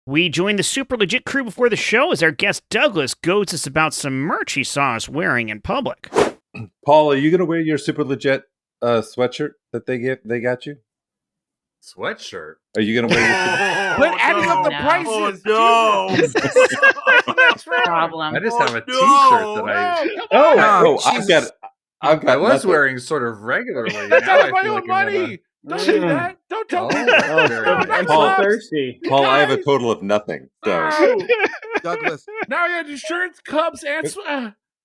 We join the super legit crew before the show as our guest Douglas goads us about some merch he saw us wearing in public. Paul, are you going to wear your super legit sweatshirt that they got you? Sweatshirt? Are you going to wear your Quit adding up the prices! Oh, No! Problem. I just have a t-shirt that I've got I was nothing. wearing sort of regularly. That's Now out I of my feel own like I'm money. Don't do that. Don't tell me Oh, that. very No, nice. that's Paul, not- thirsty. Paul, I have a total of nothing. So. No. Douglas, Now you have insurance, cups, and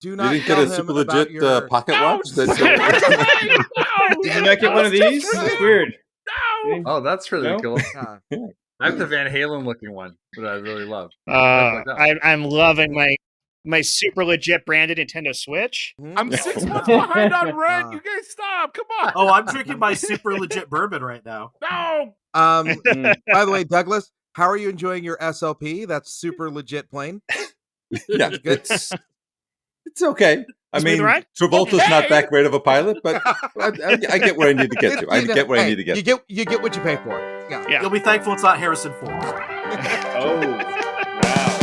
do You not didn't get tell a him super about legit your... pocket No, watch? That, Did you not get one of these? That's weird. No. Oh, that's really No? cool. Yeah. I have the Van Halen looking one that I really love. Like that. I'm loving my super legit branded Nintendo Switch. I'm 6 months behind on rent. You guys stop. Come on. Oh, I'm drinking my super legit bourbon right now. No. By the way, Douglas, how are you enjoying your SLP? That's super legit plane. yeah, it's okay. I Smooth mean, ride? Travolta's Okay. not that great of a pilot, but I get where I need to get to. I get where I need to get to. You get what you pay for. Yeah. Yeah. You'll be thankful it's not Harrison Ford. Oh, wow.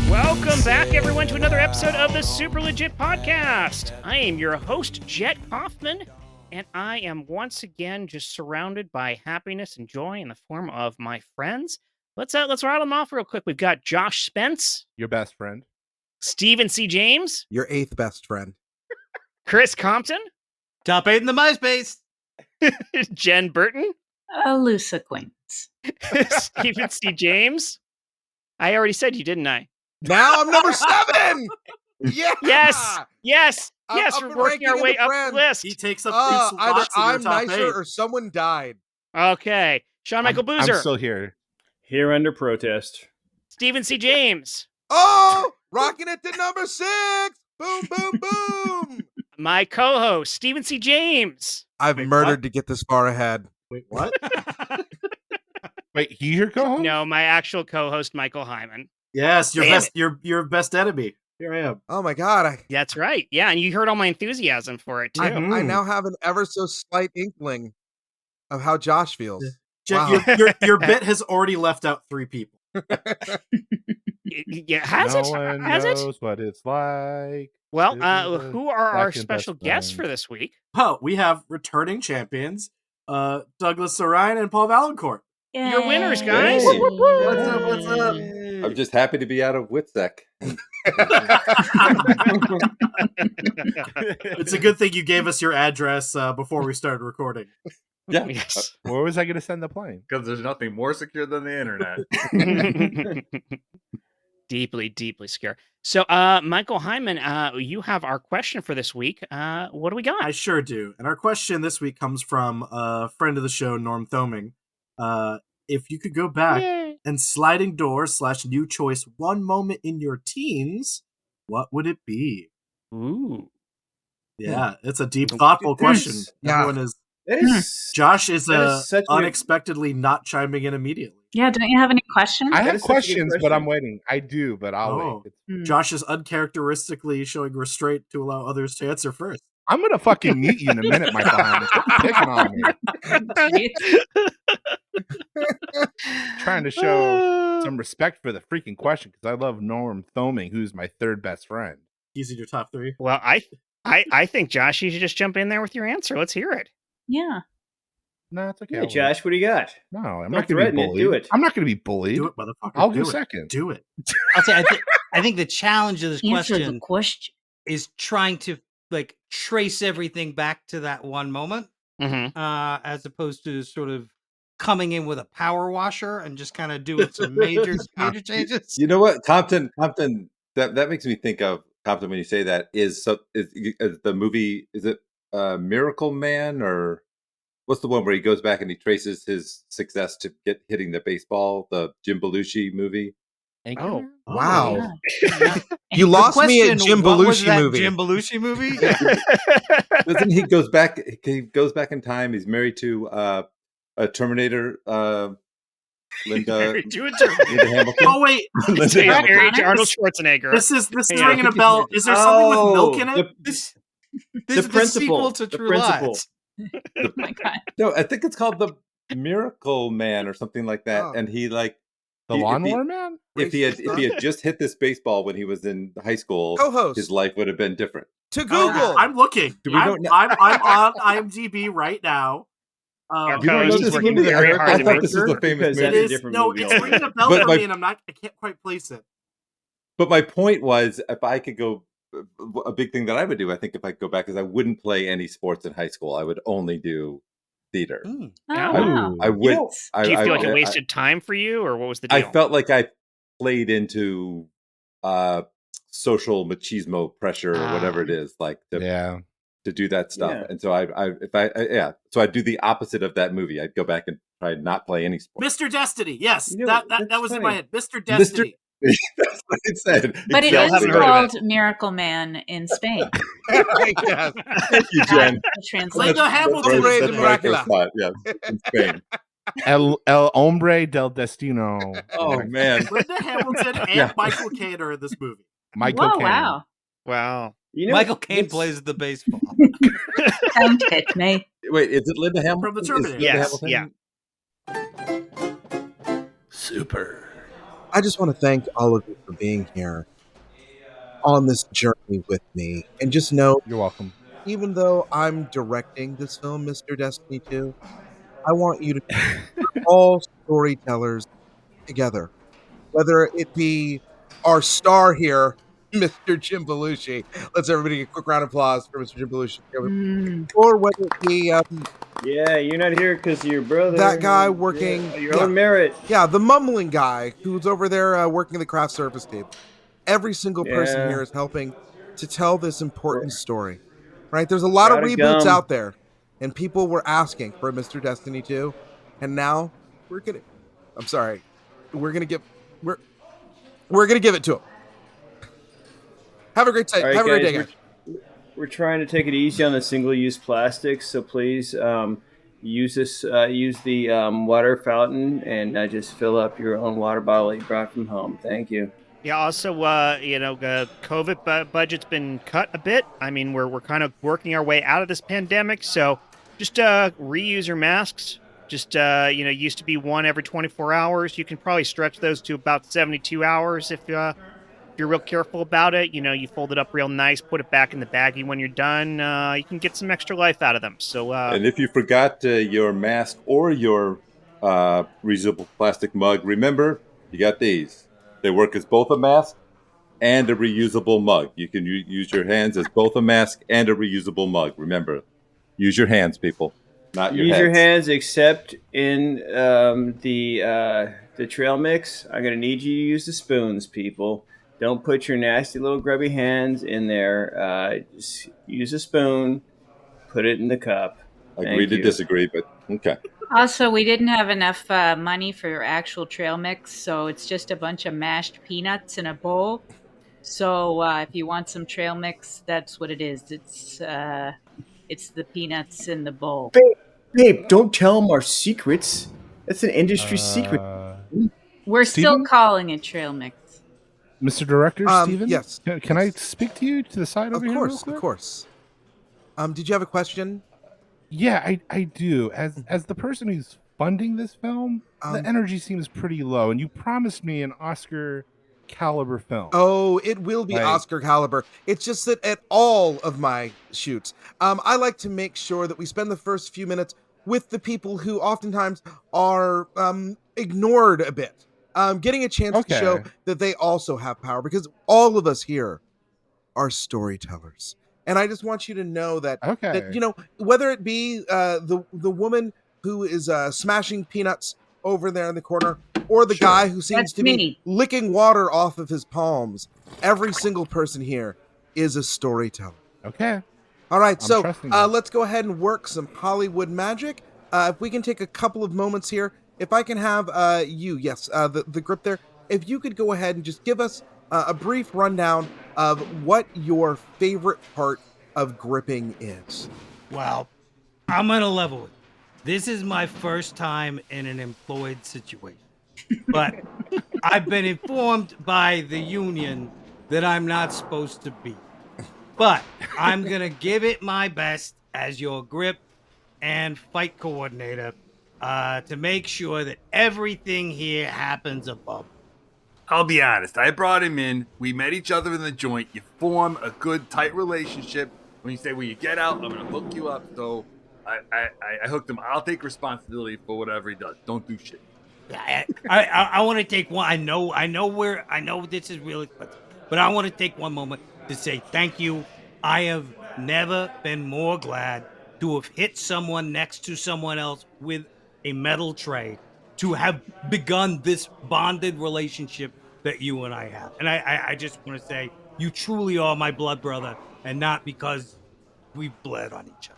Welcome back, everyone, to another episode of the Super Legit Podcast. I am your host, Jet Kaufman, and I am once again just surrounded by happiness and joy in the form of my friends. Let's rattle them off real quick. We've got Josh Spence, Your best friend. Stephen C. James, Your eighth best friend. Chris Compton, Top 8 in the MySpace. Jen Burton, A loose acquaintance. Stephen C. James. I already said you, didn't I? Now I'm number 7. Yeah. Yes. I'm up We're in working our ranking way in the up friends. the list. He takes up Either three slots in your I'm top nicer 8. or someone died. Okay. Sean Michael Boozer, I'm still here. Here under protest. Stephen C. James, Oh, rocking it to number 6. Boom, boom, boom. my co-host, Stephen C. James. I've Wait, murdered what? to get this far ahead. Wait, what? Wait, he's your co-host? No, my actual co-host, Michael Heiman. Yes, your Damn best. Your best enemy. Here I am. Oh my God. That's right. Yeah, and you heard all my enthusiasm for it, too. I now have an ever so slight inkling of how Josh feels. Jen, Wow. your bit has already left out 3 people. Yeah, has no it? one Has it? knows what it's like. Well, It is who are our second special best guests friend. for this week? Oh, we have returning champions, Douglas Sarine and Paul Vaillancourt. You're winners, guys. Hey. What's up? What's up? I'm just happy to be out of Witsec. It's a good thing you gave us your address before we started recording. Yeah. Yes. Where was I going to send the plane? Because there's nothing more secure than the internet. Deeply, deeply scary. So, Michael Heiman, you have our question for this week. What do we got? I sure do. And our question this week comes from a friend of the show, Norm Thoming. If you could go back Yay. and sliding door / new choice one moment in your teens, what would it be? Ooh. Yeah, it's a deep, thoughtful question. Yeah. Everyone is. That is, Josh is that is such a- unexpectedly not chiming in immediately. Yeah, don't you have any questions? I That have is such a good questions, but question. I'm waiting. I do, but I'll Oh. wait. Hmm. Josh is uncharacteristically showing restraint to allow others to answer first. I'm going to fucking mute you in a minute, my behind. Quit picking on me. Trying to show some respect for the freaking question because I love Norm Thoming, who's my third best friend. He's in your top 3. Well, I think, Josh, you should just jump in there with your answer. Let's hear it. Yeah. No, it's okay. Yeah, I'll wait. Josh, what do you got? No, I'm Don't not going to be threaten it, bullied. do it. I'm not going to be bullied. Do it, motherfucker. I'll do go it. second. Do it. I'll say, I think the challenge of this Answer the question question. is trying to like trace everything back to that one moment, Mm-hmm. as opposed to sort of coming in with a power washer and just kind of doing some major changes. You know what, Compton? That makes me think of Compton when you say that. Is the movie? Is it Miracle Man or what's the one where he goes back and he traces his success to get hitting the baseball? The Jim Belushi movie. Oh. Wow. Yeah. You lost me at Question, Jim what was Belushi that movie. Jim Belushi movie? Doesn't he goes back? He goes back in time. He's married to a Terminator Linda To a turkey. Linda Hamilton. Oh wait, It's a Linda married to Connors? Arnold Schwarzenegger. this is Yeah. ringing a bell. Is there something with milk in it? This The is the sequel principal. to The True principal. Lies. Oh my God. No, I think it's called the Miracle Man or something like that. Oh. And he like The if he- Lawnmower Man? if he had just hit this baseball when he was in high school, Co-host. his life would have been different. To Google. I'm looking. Do we don't know- I'm on IMDb right now. Our You don't know co-host is this working movie? very I hard thought to make this was a famous Because It that's movie. a is different no, movie it's ringing a bell But for my- me, and I can't quite place it. But my point was, if I could go, a big thing that I would do, I think, if I could go back, is I wouldn't play any sports in high school. I would only do theater. Oh, Yeah. wow. I would. know, Do you feel like it I- wasted time for you, or what was the deal? I felt like I played into social machismo pressure or whatever it is, like to do that stuff. Yeah. And so so I'd do the opposite of that movie. I'd go back and try and not play any sports. Mr. Destiny. Yes, You know, that that's was in funny. my head. Mr. Destiny. That's what it said. But it Y'all is haven't heard of called Miracle Man in Spain. Yes. Thank you, Jen. The translation. Linda Hamilton. Hombre de That's where I first Dracula. saw it, yes, in Spain. El Hombre del Destino. Oh man, Linda Hamilton and Yeah. Michael Caine are in this movie. Michael Whoa, Caine. wow. Wow. You know, Michael Caine it's- plays the baseball. Don't hit me. wait, is it Linda Hamilton? From the Is Terminator. Linda Yes, Hamilton? Super. I just want to thank all of you for being here on this journey with me. And just know, You're welcome. even though I'm directing this film, Mr. Destiny 2, I want you to we're all storytellers together. Whether it be our star here, Mr. Jim Belushi. Let's everybody get a quick round of applause for Mr. Jim Belushi. Or whether it be Yeah, you're not here because your brother. that guy working... Yeah, your own merit. Yeah, the mumbling guy who's over there working the craft service team. Every single person Yeah. here is helping to tell this important story, right? There's a lot of Gotta reboots gum. out there, and people were asking for Mr. Destiny 2, and now we're gonna give it to him. Have a great day. All right, Have a great day, guys, guys. We're trying to take it easy on the single-use plastics, so please use the water fountain and just fill up your own water bottle you brought from home. Thank you. Yeah. Also, COVID budget's been cut a bit. I mean, we're kind of working our way out of this pandemic, so just reuse your masks. Just used to be one every 24 hours. You can probably stretch those to about 72 hours if you're real careful about it. You fold it up real nice, put it back in the baggie when you're done. You can get some extra life out of them. So, And if you forgot your mask or your reusable plastic mug, remember, you got these. They work as both a mask and a reusable mug. You can use your hands as both a mask and a reusable mug. Remember, use your hands, people, not your Use heads. your hands, except in the trail mix. I'm gonna need you to use the spoons, people. Don't put your nasty little grubby hands in there. Just use a spoon. Put it in the cup. Agree Thank to you. disagree, but okay. Also, we didn't have enough money for actual trail mix, so it's just a bunch of mashed peanuts in a bowl. So if you want some trail mix, that's what it is. It's the peanuts in the bowl. Babe, don't tell them our secrets. That's an industry secret. We're still Steven? calling it trail mix. Mr. Director, Steven? Yes. Can I speak to you to the side Of over here? real course, quick? of course. Did you have a question? Yeah, I do. As the person who's funding this film, the energy seems pretty low, and you promised me an Oscar caliber film. Oh, it will be Like- Oscar caliber. It's just that at all of my shoots, I like to make sure that we spend the first few minutes with the people who oftentimes are ignored a bit. Getting a chance to show Okay. that they also have power, because all of us here are storytellers. And I just want you to know that, Okay. that whether it be the woman who is smashing peanuts over there in the corner, or the Sure. guy who seems That's to be me. licking water off of his palms, every single person here is a storyteller. Okay. All right, I'm so trusting you. let's go ahead and work some Hollywood magic. If we can take a couple of moments here, if I can have the grip there, if you could go ahead and just give us a brief rundown of what your favorite part of gripping is. Well, I'm gonna level it. This is my first time in an employed situation. but I've been informed by the union that I'm not supposed to be. But I'm going to give it my best as your grip and fight coordinator to make sure that everything here happens above. I'll be honest. I brought him in. We met each other in the joint. You form a good, tight relationship. When you say, when you get out, I'm going to hook you up. So I hooked him. I'll take responsibility for whatever he does. Don't do shit. I want to take one. I know this is really expensive, but I want to take one moment to say thank you. I have never been more glad to have hit someone next to someone else with a metal tray, to have begun this bonded relationship that you and I have. And I just want to say you truly are my blood brother, and not because we bled on each other.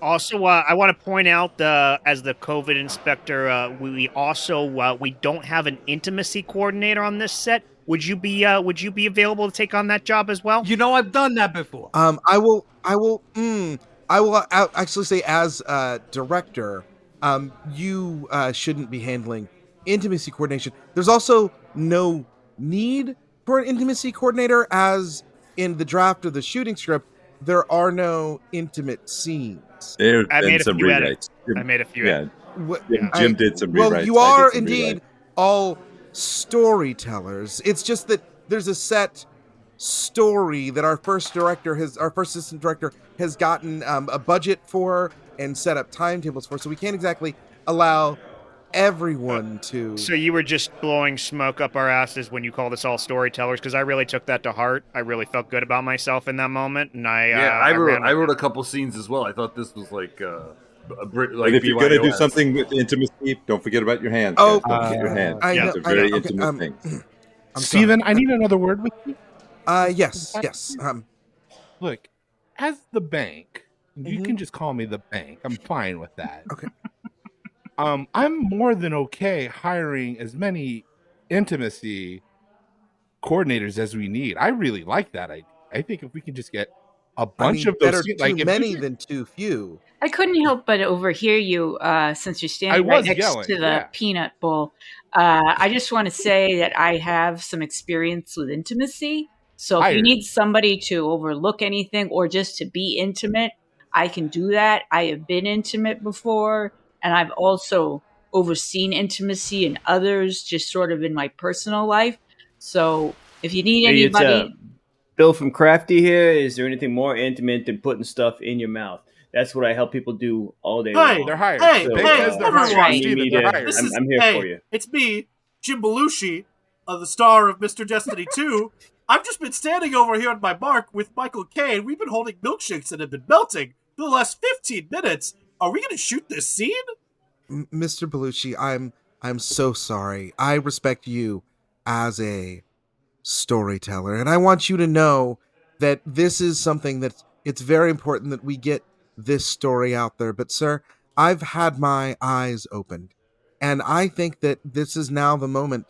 Also, I want to point out, as the COVID inspector, we also we don't have an intimacy coordinator on this set. Would you be available to take on that job as well? You know, I've done that before. I will actually say, as director, you shouldn't be handling intimacy coordination. There's also no need for an intimacy coordinator, as in the draft of the shooting script, there are no intimate scenes. There's I been made a some few edits. rewrites. I made a few. Yeah, Yeah. Jim did some rewrites. Well, you I did are some indeed rewrites. all storytellers. It's just that there's a set story that our first assistant director has gotten a budget for and set up timetables for, so we can't exactly allow everyone to. So you were just blowing smoke up our asses when you called us all storytellers, because I really took that to heart. I really felt good about myself in that moment, and I wrote a couple scenes as well. I thought this was like But if you're gonna do something with intimacy, don't forget about your hands. Oh, guys. Don't forget your hands. I It's know, a very okay, intimate thing. Steven, I need another word with you. Yes. Look, as the bank, you can just call me the bank. I'm fine with that. Okay. I'm more than okay hiring as many intimacy coordinators as we need. I really like that idea. I think if we can just get a bunch of those, better like, too many than too few. I couldn't help but overhear you since you're standing right next to the peanut bowl. I just want to say that I have some experience with intimacy. So if you need somebody to overlook anything or just to be intimate, I can do that. I have been intimate before, and I've also overseen intimacy in others, just sort of in my personal life. So if you need anybody... Bill from Crafty here. Is there anything more intimate than putting stuff in your mouth? That's what I help people do all day long. They're hired. Hey, So, everyone. I'm here for you. It's me, Jim Belushi, the star of Mr. Destiny 2. I've just been standing over here on my mark with Michael Caine. We've been holding milkshakes that have been melting for the last 15 minutes. Are we going to shoot this scene? Mr. Belushi, I'm so sorry. I respect you as a storyteller, and I want you to know that this is something that it's very important that we get this story out there. But sir, I've had my eyes opened, and I think that this is now the moment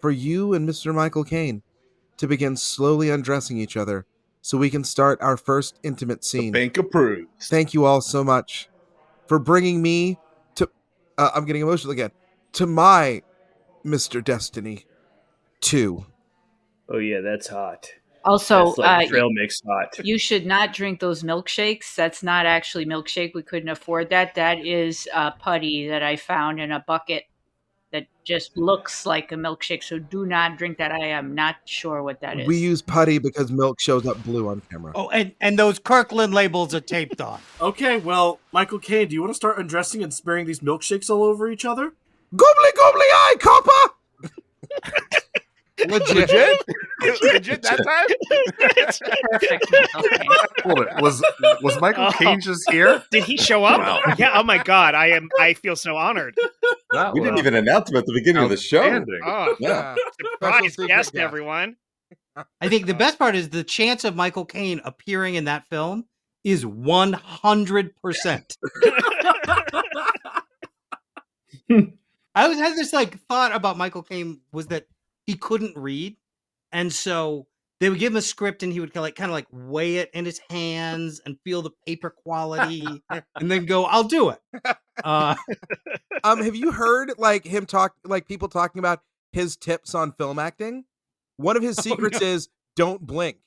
for you and Mr. Michael Caine to begin slowly undressing each other so we can start our first intimate scene. The bank approves. Thank you all so much for bringing me to I'm getting emotional again, to my Mr. Destiny 2. Oh yeah, that's hot. Also, that's like trail mix hot. You should not drink those milkshakes. That's not actually milkshake. We couldn't afford that. That is putty that I found in a bucket that just looks like a milkshake. So do not drink that. I am not sure what that is. We use putty because milk shows up blue on camera. Oh, and those Kirkland labels are taped on. Okay, well, Michael Caine, do you want to start undressing and smearing these milkshakes all over each other? Gobbly gobbly eye, copper! Legit that time? Perfect. Hold it. Was Michael Caine just here? Did he show up? Wow. Yeah. Oh my God. I feel so honored. We didn't even announce him at the beginning of the show. Oh, Yeah. surprise guest, everyone. I think the best part is the chance of Michael Caine appearing in that film is 100%. I always had this thought about Michael Caine was that he couldn't read, and so they would give him a script and he would kind of weigh it in his hands and feel the paper quality and then go, I'll do it. Have you heard like him talk, like people talking about his tips on film acting? One of his secrets is don't blink.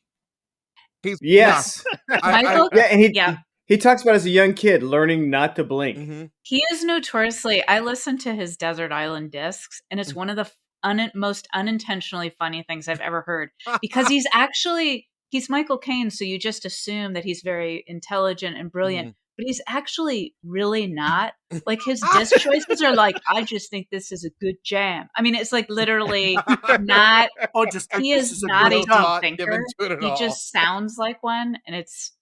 Yes. Michael, Yeah, and he talks about as a young kid learning not to blink. Mm-hmm. He is notoriously. I listened to his Desert Island discs, and it's one of the most unintentionally funny things I've ever heard. Because he's Michael Caine, so you just assume that he's very intelligent and brilliant, but he's actually really not. Like his disc choices are like, I just think this is a good jam. I mean, it's like literally not. He is not a deep thinker. He just sounds like one, and it's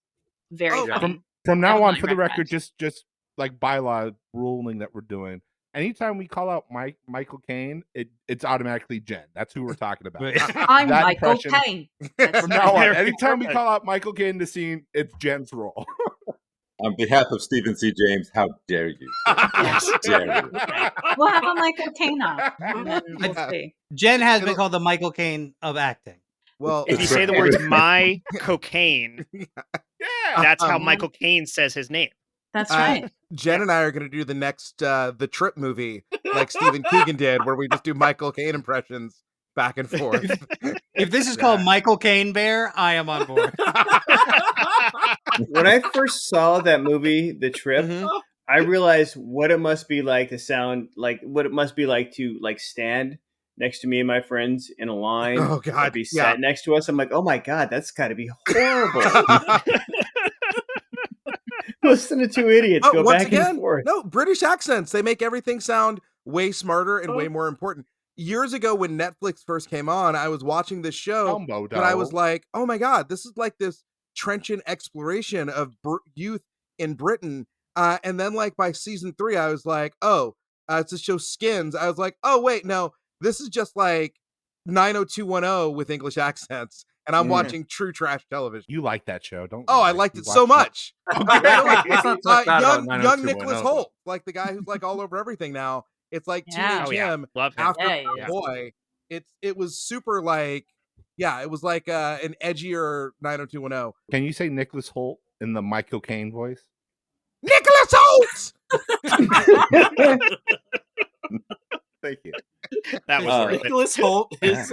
very funny. From now on, for the record, just like bylaw ruling that we're doing. Anytime we call out Michael Caine, it's automatically Jen. That's who we're talking about. I'm Michael Caine. From now on, anytime we call out Michael Caine in the scene, it's Jen's role. On behalf of Stephen C. James, how dare you? How dare you? We'll have a Michael Caine on. We'll see. Jen has been called the Michael Caine of acting. Well, if you say the words "my cocaine," that's how Michael Caine says his name. That's right. Jen and I are going to do the next The Trip movie, like Stephen Keegan did, where we just do Michael Caine impressions back and forth. If this is called Michael Caine Bear, I am on board. When I first saw that movie, The Trip, I realized what it must be like to sound like, what it must be like to like stand next to me and my friends in a line. Oh God, be sat next to us. I'm like, oh my God, that's got to be horrible. Listen to two idiots go back and forth. No, British accents. They make everything sound way smarter and way more important. Years ago when Netflix first came on, I was watching this show and I was like, oh my God, this is like this trenchant exploration of youth in Britain. And then like by season 3, I was like, it's a show Skins. I was like, oh wait, no, this is just like 90210 with English accents. And I'm watching true trash television. You like that show, don't you? Oh, I liked it so much. Okay. Young Nicholas Hoult, like the guy who's like all over everything now. It's like teenage him after boy. It was super like, it was like an edgier 90210. Can you say Nicholas Hoult in the Michael Caine voice? Nicholas Hoult! Thank you. That was Nicholas Hoult is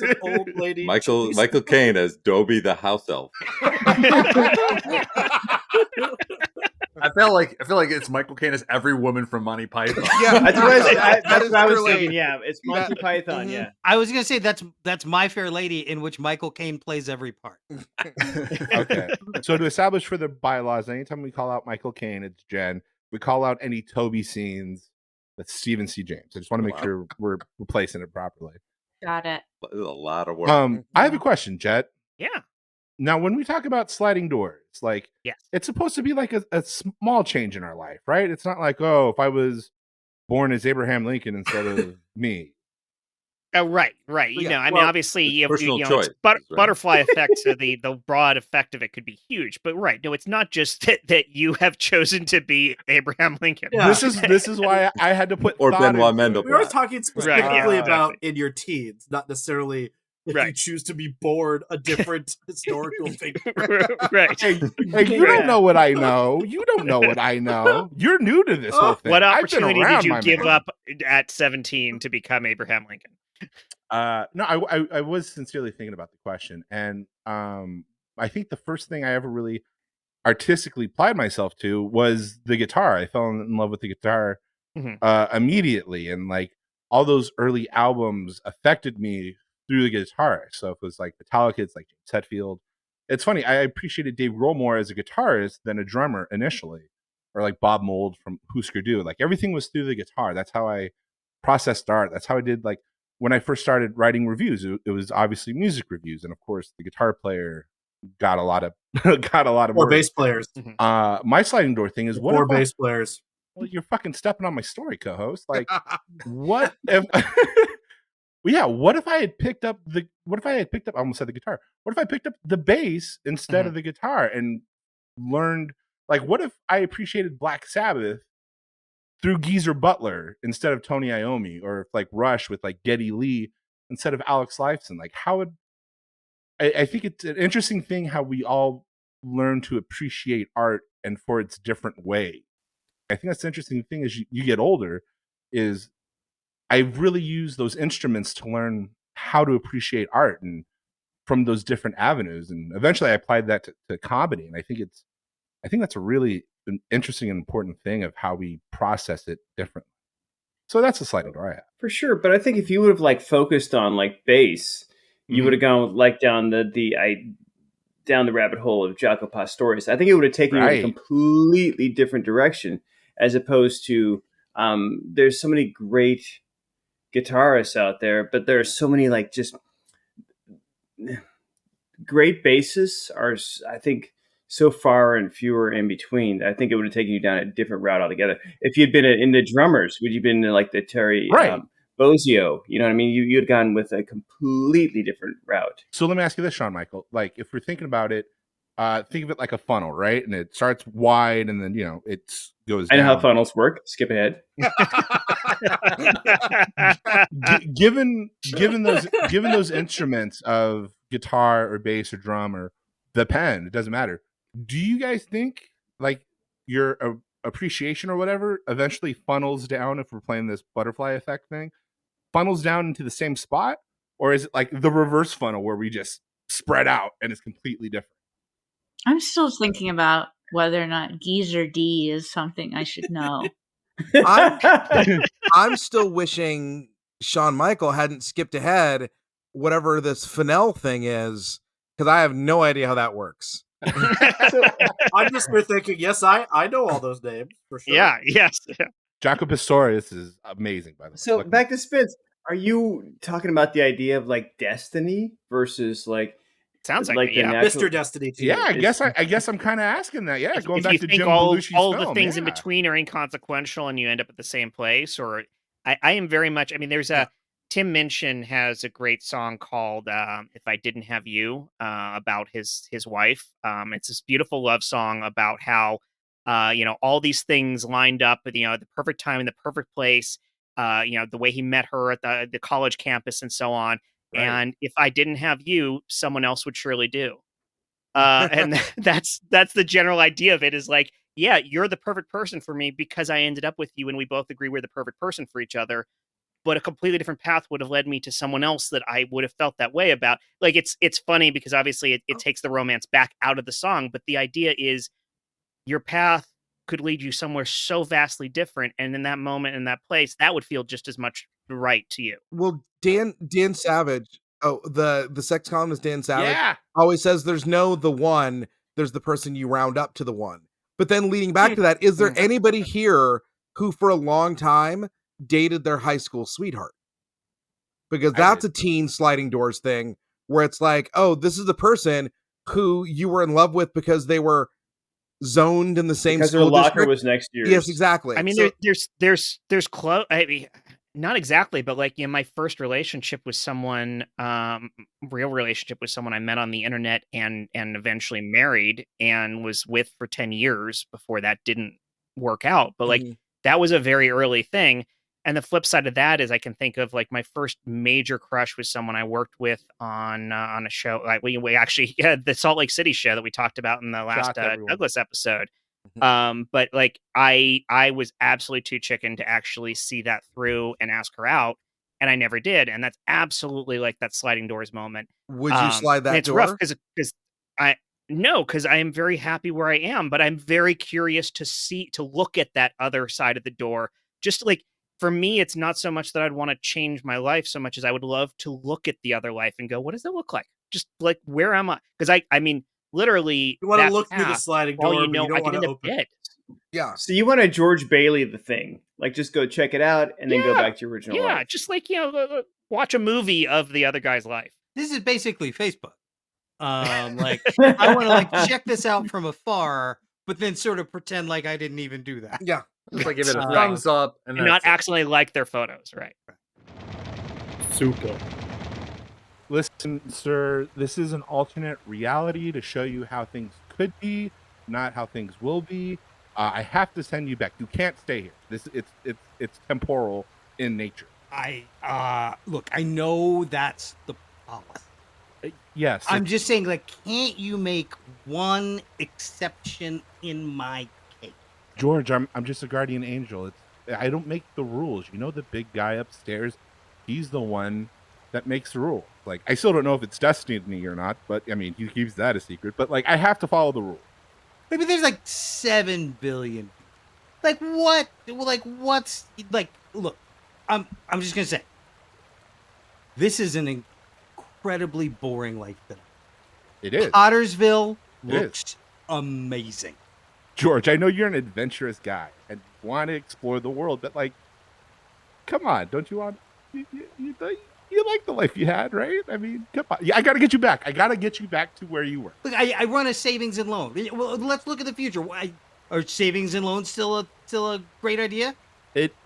an old lady. Michael Caine as Dobie the house elf. I feel like it's Michael Caine as every woman from Monty Python. Yeah, that's what I was thinking. Yeah, it's Monty Python. Yeah, I was gonna say that's My Fair Lady, in which Michael Caine plays every part. Okay, so to establish for the bylaws, anytime we call out Michael Caine, it's Jen. We call out any Toby scenes, that's Stephen C. James. I just want to make sure we're placing it properly. Got it. There's a lot of work. I have a question, Jet. Yeah. Now, when we talk about sliding doors, like, it's supposed to be like a small change in our life, right? It's not like, if I was born as Abraham Lincoln instead of me. Oh, right. You know, I mean, obviously, you know, choice, butterfly effect. So the broad effect of it could be huge. But no, it's not just that you have chosen to be Abraham Lincoln. Yeah. This is why I had to put or Benoit Mendel. We were talking specifically about in your teens, not necessarily if you choose to be born a different historical figure. Right. Hey, you don't know what I know. You don't know what I know. You're new to this whole thing. What opportunity did you give up at 17 to become Abraham Lincoln? No, I was sincerely thinking about the question, and I think the first thing I ever really artistically applied myself to was the guitar. I fell in love with the guitar immediately, and like all those early albums affected me through the guitar. So if it was like Metallica, it's like James Hetfield. It's funny, I appreciated Dave Grohl more as a guitarist than a drummer initially, or like Bob Mould from Husker Du. Like everything was through the guitar. That's how I processed art. That's how I did, like, when I first started writing reviews, it was obviously music reviews, and of course the guitar player got a lot of or bass players. My sliding door thing is what bass players. Well, you're fucking stepping on my story, co-host. Like, what if? What if I had picked up I almost said the guitar. What if I picked up the bass instead of the guitar and learned? Like, what if I appreciated Black Sabbath through Geezer Butler instead of Tony Iommi, or like Rush with like Geddy Lee instead of Alex Lifeson? Like, how would I think it's an interesting thing how we all learn to appreciate art and for its different way. I think that's the interesting thing as you get older is I really use those instruments to learn how to appreciate art and from those different avenues. And eventually I applied that to comedy. And I think that's a really interesting and important thing of how we process it differently. So that's a sliding door I have. For sure. But I think if you would have like focused on like bass, you would have gone like down the rabbit hole of Jaco Pastorius. I think it would have taken you in a completely different direction, as opposed to there's so many great guitarists out there, but there are so many like just great bassists are, I think, so far and fewer in between. I think it would have taken you down a different route altogether. If you'd been into drummers, would you have been into like the Terry Bozzio? You know what I mean? You'd have gone with a completely different route. So let me ask you this, Sean Michael. Like, if we're thinking about it, think of it like a funnel, right? And it starts wide, and then it goes. I know how funnels work. Skip ahead. Given those instruments of guitar or bass or drum or the pen, it doesn't matter. Do you guys think like your appreciation or whatever eventually funnels down, if we're playing this butterfly effect thing, funnels down into the same spot, or is it like the reverse funnel where we just spread out and it's completely different? I'm still thinking about whether or not Geezer D is something I should know. I'm still wishing Sean Michael hadn't skipped ahead whatever this Fennel thing is, because I have no idea how that works. So, I'm just thinking, yes, I know all those names for sure. Yeah, yes. Jaco Pastorius is amazing, by the way. So back to Spence. Are you talking about the idea of like destiny versus like? Sounds like the natural... Mr. Destiny 2. Yeah, I guess I'm kind of asking that. Yeah, going if back you to think Jim all Belushi's the film, things in between are inconsequential and you end up at the same place, or I am very much. I mean, there's Tim Minchin has a great song called "If I Didn't Have You" about his wife. It's this beautiful love song about how all these things lined up at the perfect time in the perfect place. The way he met her at the college campus and so on. Right. And if I didn't have you, someone else would surely do. And that's the general idea of it is like, yeah, you're the perfect person for me because I ended up with you and we both agree we're the perfect person for each other. But a completely different path would have led me to someone else that I would have felt that way about. Like, it's funny because obviously it takes the romance back out of the song. But the idea is your path could lead you somewhere so vastly different. And in that moment, in that place, that would feel just as much right to you. Well, Dan Savage, the sex columnist Dan Savage, Yeah. always says there's no the one, there's the person you round up to the one. But then leading back to that, is there anybody here who for a long time dated their high school sweetheart? Because that's a teen sliding doors thing where it's like, oh, this is the person who you were in love with because they were zoned in the same because school their locker district. was next to yours. Yes, exactly. I mean, So- there's close. I mean, not exactly, but like my first relationship with someone, real relationship with someone I met on the internet and eventually married and was with for 10 years before that didn't work out. But like that was a very early thing. And the flip side of that is I can think of like my first major crush was someone I worked with on a show. Like we actually had the Salt Lake City show that we talked about in the last Douglas episode. But like I was absolutely too chicken to actually see that through and ask her out, and I never did. And that's absolutely like that sliding doors moment. Would you slide that it's door? rough because I am very happy where I am, but I'm very curious to look at that other side of the door. Just like for me, it's not so much that I'd want to change my life so much as I would love to look at the other life and go, what does it look like? Just like, where am I? Because I mean, literally, you want to look through the sliding door, but you don't want to open it. Yeah. So you want to George Bailey the thing, like just go check it out and then go back to your original life. Yeah, just like watch a movie of the other guy's life. This is basically Facebook. Like I want to like check this out from afar, but then sort of pretend like I didn't even do that. Yeah. Just like give it a thumbs up and not accidentally like their photos, right? Super. Listen, sir, this is an alternate reality to show you how things could be, not how things will be. I have to send you back. You can't stay here. It's temporal in nature. Look, I know that's the policy. Yes. I'm just saying, like, can't you make one exception in my case? George, I'm just a guardian angel. I don't make the rules. You know, the big guy upstairs, he's the one that makes the rule. Like, I still don't know if it's destiny or not, but I mean, he keeps that a secret. But like, I have to follow the rule. Maybe there's like 7 billion. Like what? Like what's like? Look, I'm just gonna say, this is an incredibly boring life. It is. Pottersville It looks amazing. George, I know you're an adventurous guy and want to explore the world, but like, come on, don't you want? You like the life you had, right? I mean, come on. Yeah, I got to get you back. I got to get you back to where you were. Look, I run a savings and loan. Well, let's look at the future. Are savings and loans still a great idea?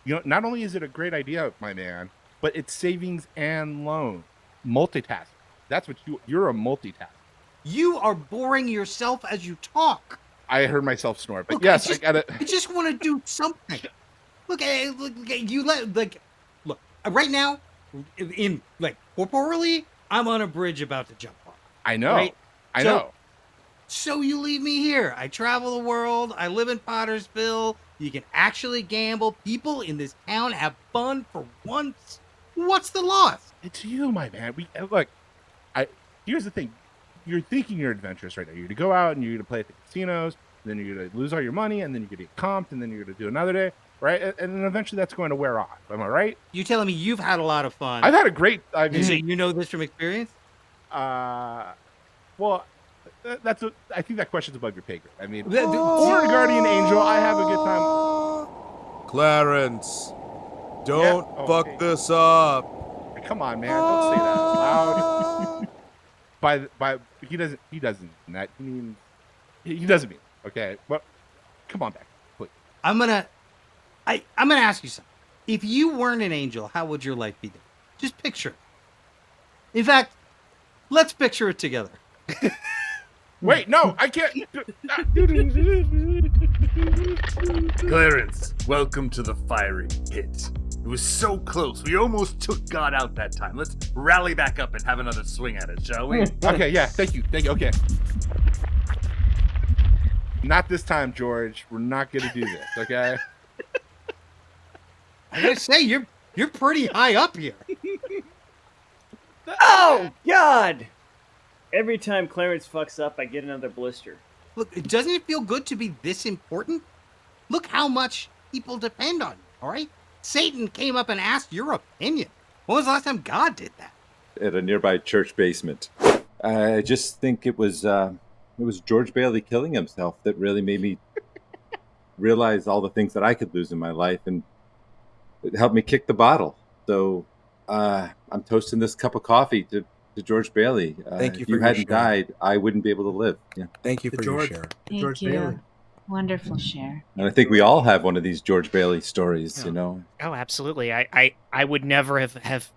Not only is it a great idea, my man, but it's savings and loan, multitasking. That's what you're a multitasker. You are boring yourself as you talk. I heard myself snore, but Look, yes, I got it. I just want to do something. Look, look. Right now, in like corporally, I'm on a bridge about to jump off. I know. Right? I know. So you leave me here. I travel the world. I live in Pottersville. You can actually gamble. People in this town have fun for once. What's the loss? It's you, my man. Here's the thing. You're thinking you're adventurous right now. You're going to go out and you're going to play at the casinos. Then you're going to lose all your money, and then you're going to get comped, and then you're going to do another day, right? And then eventually that's going to wear off. Am I right? You telling me you've had a lot of fun? I've had a great. I mean, So you know this from experience? Well, I think that question's above your pay grade. I mean, or a guardian angel, I have a good time. Clarence, don't fuck this up. Come on, man, don't say that out loud. He doesn't mean that. He doesn't mean it, okay? But come on back, please. I'm gonna ask you something. If you weren't an angel, how would your life be different? Just picture it. In fact, let's picture it together. Wait, no, I can't. Clarence, welcome to the fiery pit. It was so close. We almost took God out that time. Let's rally back up and have another swing at it, shall we? Okay, yeah, thank you. Okay. Not this time, George. We're not going to do this, okay? I gotta say, you're pretty high up here. Oh, God! Every time Clarence fucks up, I get another blister. Look, doesn't it feel good to be this important? Look how much people depend on you, all right? Satan came up and asked your opinion. When was the last time God did that? At a nearby church basement. I just think it was George Bailey killing himself that really made me realize all the things that I could lose in my life, and it helped me kick the bottle. So I'm toasting this cup of coffee to George Bailey. Thank you if for you your hadn't share. died, I wouldn't be able to live. Yeah. Thank you for your George. share. Thank George you. Bailey. Wonderful share. And I think we all have one of these George Bailey stories, you know. Oh, absolutely. I would never have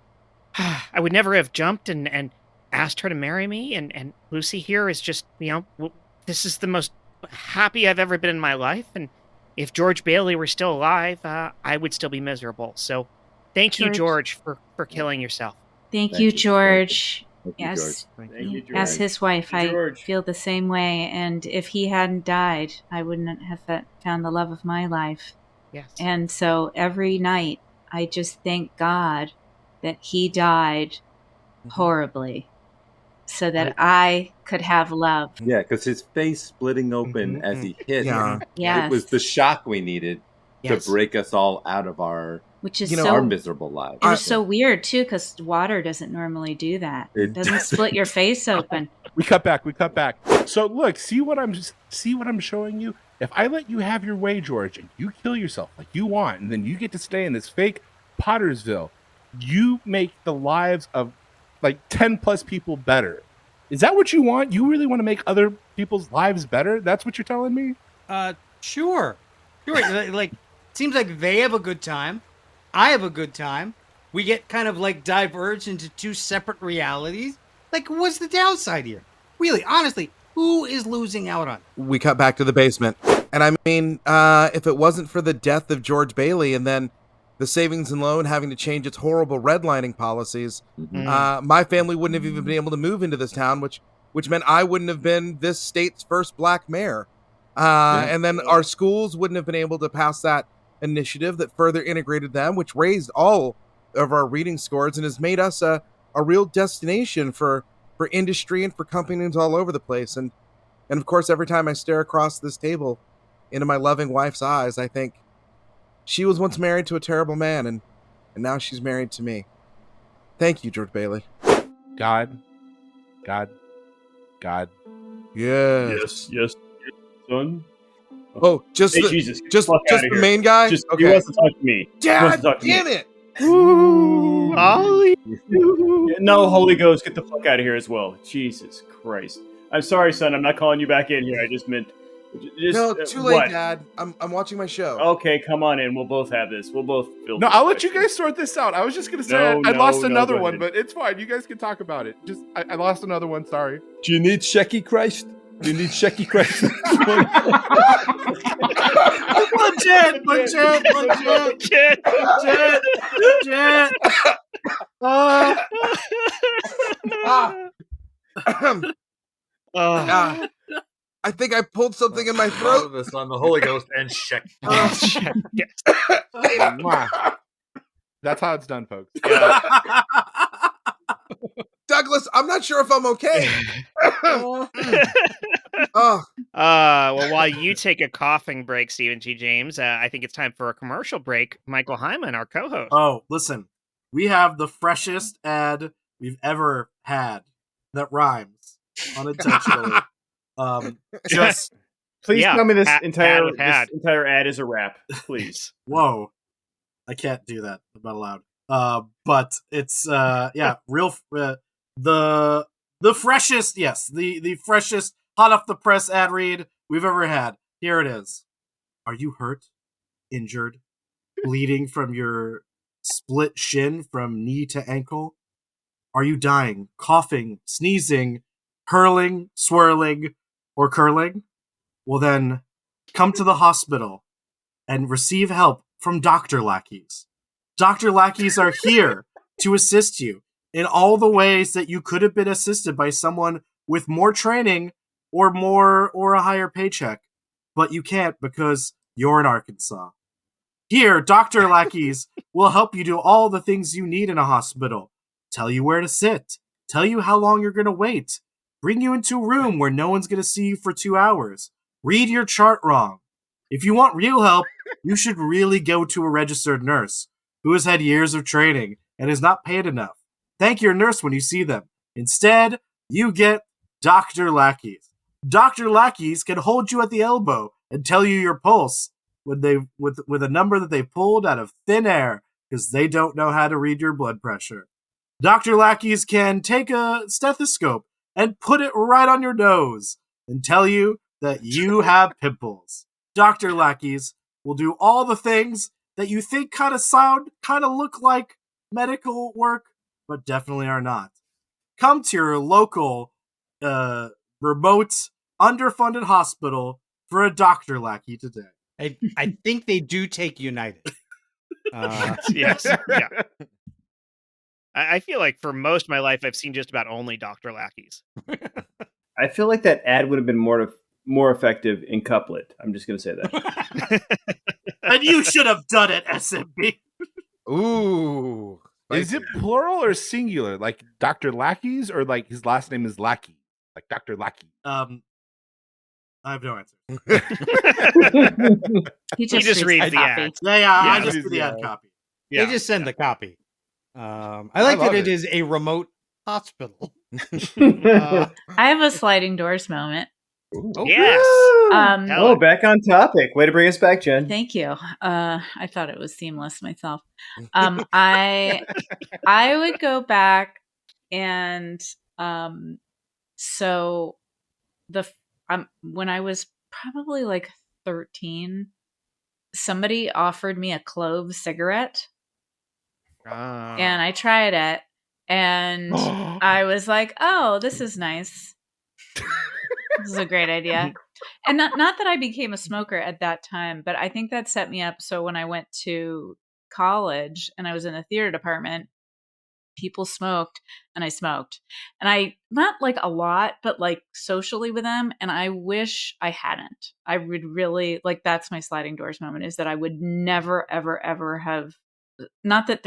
I would never have jumped and asked her to marry me. And Lucy here is just, this is the most happy I've ever been in my life. And if George Bailey were still alive, I would still be miserable. So thank you, George, for killing yourself. Thank you, George. Thank you, Yes. George. Thank you, George. As his wife, I George. feel the same way. And if he hadn't died, I wouldn't have found the love of my life. Yes. And so every night, I just thank God that he died horribly so that I could have love. Yeah, because his face splitting open as he hit. Yeah. Yes. It was the shock we needed Yes. to break us all out of our Which is our miserable lives. It was so weird, too, because water doesn't normally do that. It doesn't split your face open. We cut back. So look, see what I'm showing you? If I let you have your way, George, and you kill yourself like you want, and then you get to stay in this fake Pottersville, you make the lives of like 10 plus people better. Is that what you want? You really want to make other people's lives better? That's what you're telling me? Sure. Like, seems like they have a good time. I have a good time. We get kind of like diverged into two separate realities. Like, what's the downside here? Really, honestly, who is losing out on it? We cut back to the basement. And I mean, if it wasn't for the death of George Bailey and then the savings and loan having to change its horrible redlining policies, my family wouldn't have even been able to move into this town, which meant I wouldn't have been this state's first black mayor. And then our schools wouldn't have been able to pass that initiative that further integrated them, which raised all of our reading scores and has made us a real destination for industry and for companies all over the place. And of course, every time I stare across this table into my loving wife's eyes, I think she was once married to a terrible man, and now she's married to me. Thank you, George Bailey. God. Yes. Yes, son. Oh, just Hey, the, Jesus, get just the fuck just outta the here. main guy. Just he Okay. wants to talk to me. He wants Dad, to talk to me. damn it! Ooh, Ollie. Yeah, no, Holy Ghost, get the fuck out of here as well. Jesus Christ. I'm sorry, son. I'm not calling you back in here. I just meant. No, too late, what? Dad. I'm watching my show. Okay, come on in. We'll both have this. We'll both feel. No, I'll let you guys sort this out. I was just gonna say I lost another one, but it's fine. You guys can talk about it. Just I lost another one. Sorry. Do you need Sheki Christ? Do you need Sheki Christ? Legit. I think I pulled something in my throat. This on the Holy Ghost and check. That's how it's done, folks. Douglas, I'm not sure if I'm okay. Well, while you take a coughing break, Stephen G. James, I think it's time for a commercial break. Michael Heiman, our co-host. Oh, listen. We have the freshest ad we've ever had that rhymes unintentionally. Just please tell me this ad entire ad is a rap, please. Whoa, I can't do that. I'm not allowed. But it's real. The freshest, yes, the freshest, hot off the press ad read we've ever had. Here it is. Are you hurt, injured, bleeding from your split shin from knee to ankle? Are you dying, coughing, sneezing, hurling, swirling, or curling? Well then, come to the hospital and receive help from Dr. Lackeys. Dr. Lackeys are here to assist you in all the ways that you could have been assisted by someone with more training or a higher paycheck, but you can't because you're in Arkansas. Here, Dr. Lackeys will help you do all the things you need in a hospital. Tell you where to sit. Tell you how long you're going to wait. Bring you into a room where no one's going to see you for 2 hours. Read your chart wrong. If you want real help, you should really go to a registered nurse who has had years of training and is not paid enough. Thank your nurse when you see them. Instead, you get Dr. Lackeys. Dr. Lackeys can hold you at the elbow and tell you your pulse with a number that they pulled out of thin air because they don't know how to read your blood pressure. Dr. Lackeys can take a stethoscope and put it right on your nose and tell you that you have pimples. Dr. Lackeys will do all the things that you think kind of look like medical work, but definitely are not. Come to your local, remote, underfunded hospital for a Dr. Lackey today. I think they do take United. Yes. Yeah. I feel like for most of my life, I've seen just about only Dr. Lackeys. I feel like that ad would have been more effective in couplet. I'm just going to say that. And you should have done it, SMB. Ooh. Is it plural or singular? Like Dr. Lackeys, or like his last name is Lackey? Like Dr. Lackey. I have no answer. He just reads the copy. ad. Yeah, I just do the ad copy. They just send the copy. I like that it is a remote hospital. I have a sliding doors moment. Oh, yes. Back on topic. Way to bring us back, Jen. Thank you. I thought it was seamless myself. I would go back and so when I was probably like 13, somebody offered me a clove cigarette. And I tried it and I was like, oh, this is nice. This is a great idea. And not that I became a smoker at that time, but I think that set me up. So when I went to college and I was in the theater department, people smoked, and I smoked. And I, not like a lot, but like socially with them. And I wish I hadn't. I would really, like, that's my sliding doors moment, is that I would never, ever, ever have, not that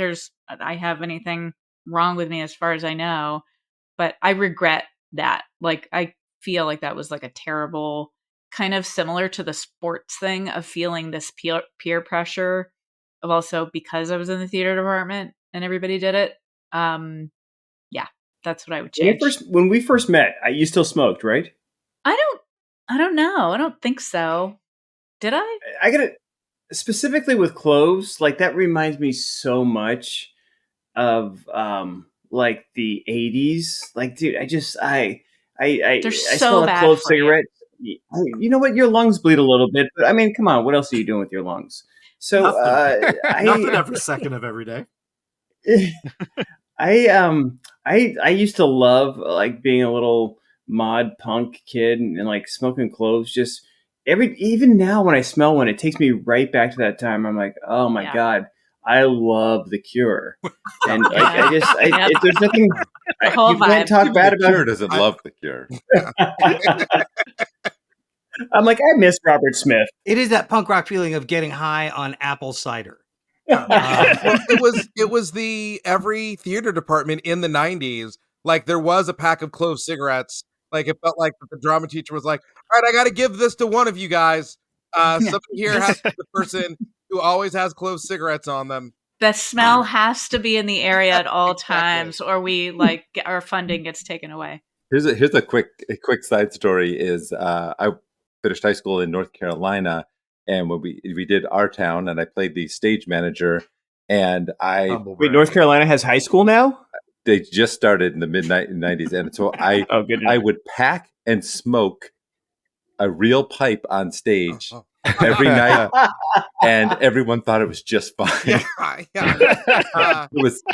I have anything wrong with me as far as I know, but I regret that. Like, I feel like that was like a terrible, kind of similar to the sports thing of feeling this peer pressure of also, because I was in the theater department and everybody did it. Yeah, that's what I would change. When we first met, you still smoked, right? I don't know. I don't think so. Did I? I gotta, specifically with cloves, like that reminds me so much of like the 80s. Like, dude, I smell a clove cigarette. You know what? Your lungs bleed a little bit, but I mean, come on, what else are you doing with your lungs? So nothing every second of every day. I used to love like being a little mod punk kid and like smoking cloves. Just even now when I smell one, it takes me right back to that time. I'm like, oh my God, I love The Cure, and like, there's nothing. You can't talk bad about. The Cure doesn't love The Cure. I'm like, I miss Robert Smith. It is that punk rock feeling of getting high on apple cider. Well, it was the every theater department in the 90s. Like there was a pack of clove cigarettes. Like it felt like the drama teacher was like, all right, I got to give this to one of you guys. Somebody here has to be the person who always has clove cigarettes on them. The smell has to be in the area at all times, or we like our funding gets taken away. Here's a quick side story. Is I finished high school in North Carolina, and when we did Our Town, and I played the stage manager, and wait, North Carolina has high school now? They just started in the mid 90s, and so I would pack and smoke a real pipe on stage every night, and everyone thought it was just fine.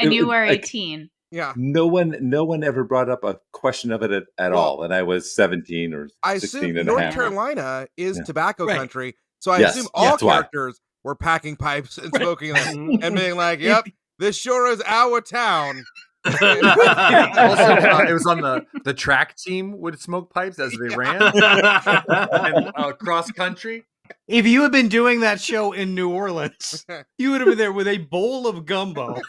You were 18. Yeah. No one ever brought up a question of it at all, and I was 17 or 16 I assume and North a half. Carolina is tobacco country, so I Yes, assume all that's why. characters were packing pipes and smoking them and being like, "Yep, this sure is our town." Also, it was on the track team would smoke pipes as they ran and cross country. If you had been doing that show in New Orleans, you would have been there with a bowl of gumbo.